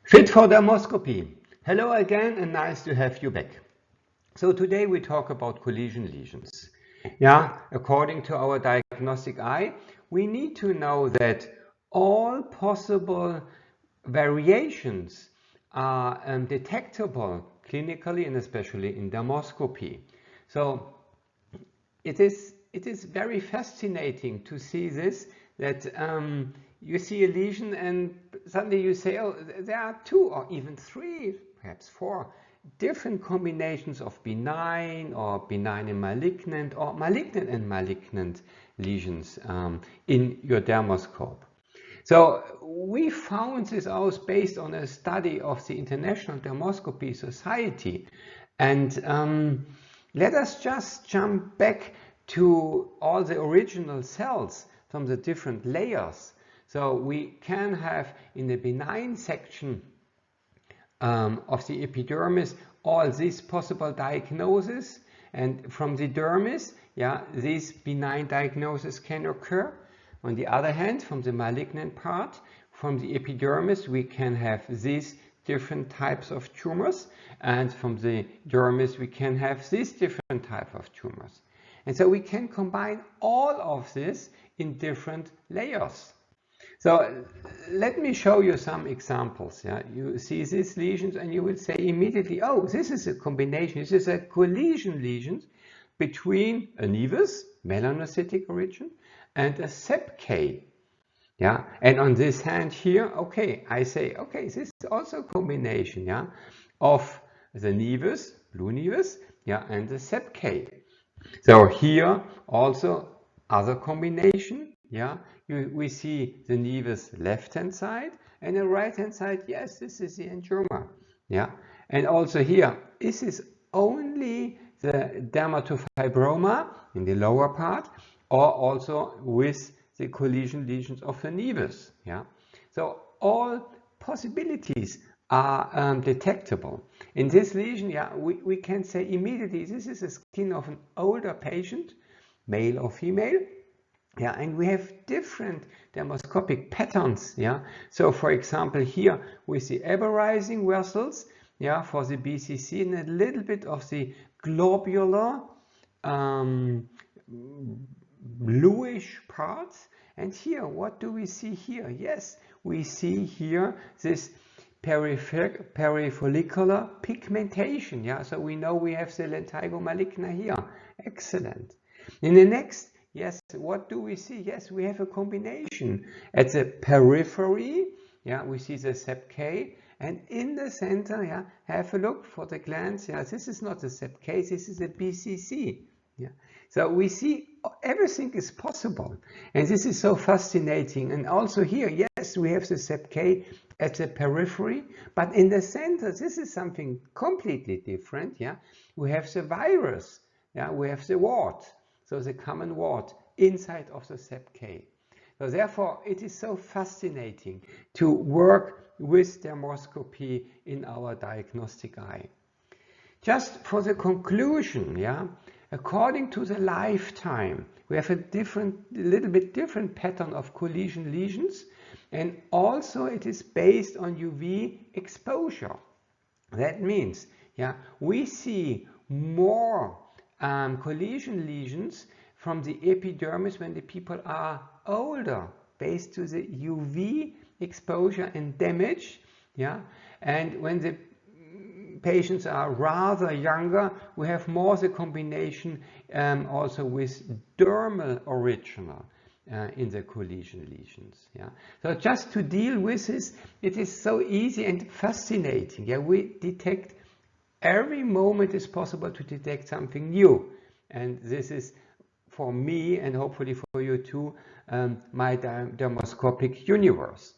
Fit for dermoscopy. Hello again and nice to have you back. So today we talk about collision lesions. According to our diagnostic eye, we need to know that all possible variations are detectable clinically and especially in dermoscopy. So it is very fascinating to see this, that you see a lesion and suddenly you say, oh, there are two or even three, perhaps four different combinations of benign or benign and malignant or malignant and malignant lesions in your dermoscope. So we found this out based on a study of the International Dermoscopy Society, and let us just jump back to all the original cells from the different layers. So we can have in the benign section of the epidermis all these possible diagnoses, and from the dermis, these benign diagnoses can occur. On the other hand, from the malignant part, from the epidermis, we can have these different types of tumors, and from the dermis we can have these different type of tumors. And so we can combine all of this in different layers. So let me show you some examples. You see these lesions and you will say immediately, oh, this is a combination, this is a collision lesion between a nevus, melanocytic origin, and a sepc. And on this hand here, okay, I say, okay, this is also a combination, of the nevus, blue nevus, and the sepc. So here also other combination, we see the nevus left-hand side, and the right-hand side, yes, this is the angioma, and also here, this is only the dermatofibroma in the lower part, or also with the collision lesions of the nevus, So all possibilities are detectable. In this lesion, we can say immediately this is the skin of an older patient, male or female, and we have different dermoscopic patterns, So for example here with the aberrizing vessels, for the BCC, and a little bit of the globular bluish parts. And here, what do we see here? Yes, we see here this perifollicular pigmentation. So we know we have the lentigo maligna here. Excellent. In the next, yes, what do we see? Yes, we have a combination. At the periphery, we see the sepc, and in the center, have a look for the glance. This is not the sepc, this is a BCC. So we see everything is possible, and this is so fascinating. And also here, yes, we have the sepc at the periphery, but in the center, this is something completely different. We have the virus, we have the wart, so the common wart inside of the sepc. So therefore, it is so fascinating to work with dermoscopy in our diagnostic eye. Just for the conclusion, according to the lifetime, we have a little bit different pattern of collision lesions, and also it is based on UV exposure. That means, we see more collision lesions from the epidermis when the people are older, based to the UV exposure and damage, and when the patients are rather younger, we have more the combination also with dermal original in the collision lesions. So just to deal with this, it is so easy and fascinating. We detect every moment is possible to detect something new, and this is for me and hopefully for you too my dermoscopic universe.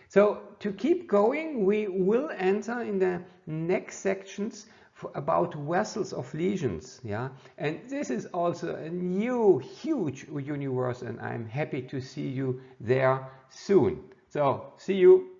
So to keep going, we will enter in the next sections about vessels of lesions, and this is also a new huge universe, and I'm happy to see you there soon. So see you.